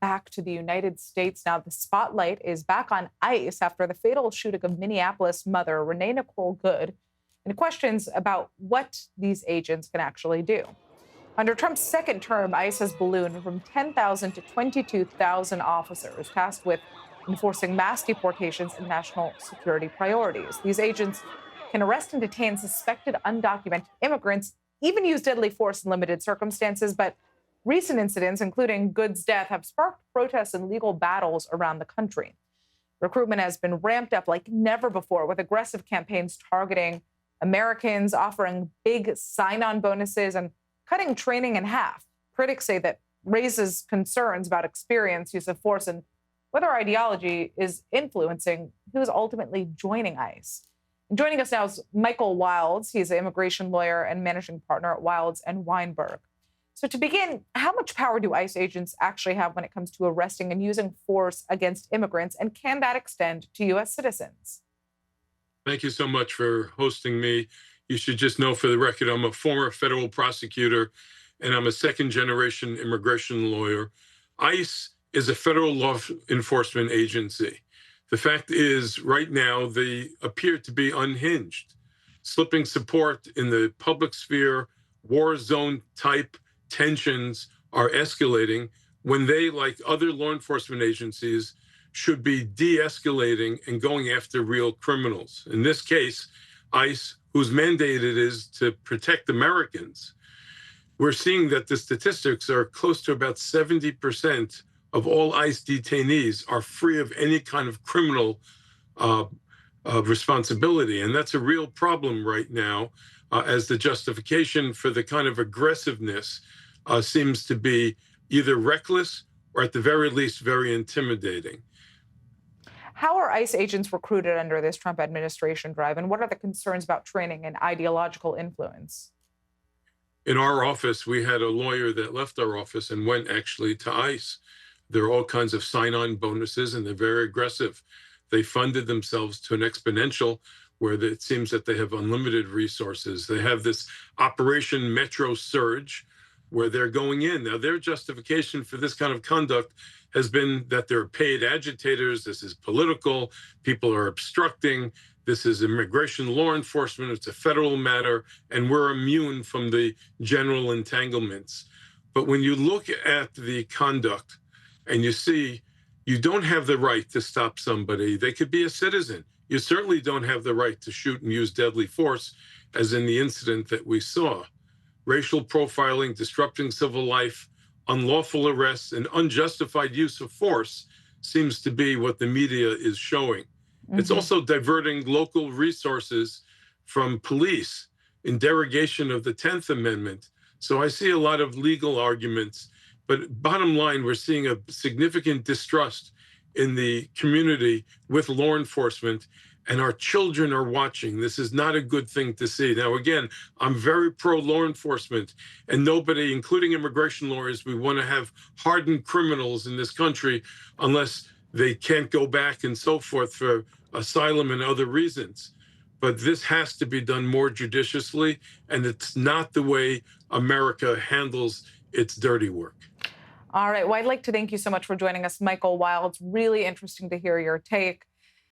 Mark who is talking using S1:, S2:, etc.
S1: Back to the United States now. The spotlight is back on ICE after the fatal shooting of Minneapolis mother Renee Nicole Good and questions about what these agents can actually do. Under Trump's second term, ICE has ballooned from 10,000 to 22,000 officers tasked with enforcing mass deportations and national security priorities. These agents can arrest and detain suspected undocumented immigrants, even use deadly force in limited circumstances, but recent incidents, including Good's death, have sparked protests and legal battles around the country. Recruitment has been ramped up like never before, with aggressive campaigns targeting Americans, offering big sign-on bonuses, and cutting training in half. Critics say that raises concerns about experience, use of force, and whether ideology is influencing who's ultimately joining ICE. And joining us now is Michael Wilds. He's an immigration lawyer and managing partner at Wilds and Weinberg. So to begin, how much power do ICE agents actually have when it comes to arresting and using force against immigrants, and can that extend to U.S. citizens?
S2: Thank you so much for hosting me. You should just know, for the record, I'm a former federal prosecutor, and I'm a second-generation immigration lawyer. ICE is a federal law enforcement agency. The fact is, right now, they appear to be unhinged, slipping support in the public sphere, war zone type tensions are escalating when they, like other law enforcement agencies, should be de-escalating and going after real criminals. In this case, ICE, whose mandate it is to protect Americans, we're seeing that the statistics are close to about 70% of all ICE detainees are free of any kind of criminal responsibility. And that's a real problem right now, as the justification for the kind of aggressiveness seems to be either reckless or, at the very least, very intimidating.
S1: How are ICE agents recruited under this Trump administration drive, and what are the concerns about training and ideological influence?
S2: In our office, we had a lawyer that left our office and went actually to ICE. There are all kinds of sign-on bonuses, and they're very aggressive. They funded themselves to an exponential where it seems that they have unlimited resources. They have this Operation Metro Surge, where they're going in. Now, their justification for this kind of conduct has been that they're paid agitators. This is political. People are obstructing. This is immigration law enforcement. It's a federal matter, and we're immune from the general entanglements. But when you look at the conduct and you see you don't have the right to stop somebody, they could be a citizen. You certainly don't have the right to shoot and use deadly force, as in the incident that we saw. Racial profiling, disrupting civil life, unlawful arrests, and unjustified use of force seems to be what the media is showing. It's also diverting local resources from police in derogation of the 10th Amendment. So I see a lot of legal arguments, but bottom line, we're seeing a significant distrust in the community with law enforcement, and our children are watching. This is not a good thing to see. Now, again, I'm very pro-law enforcement, and nobody, including immigration lawyers, we want to have hardened criminals in this country unless they can't go back and so forth for asylum and other reasons. But this has to be done more judiciously, and it's not the way America handles its dirty work.
S1: All right. Well, I'd like to thank you so much for joining us, Michael Wilds. Really interesting to hear your take.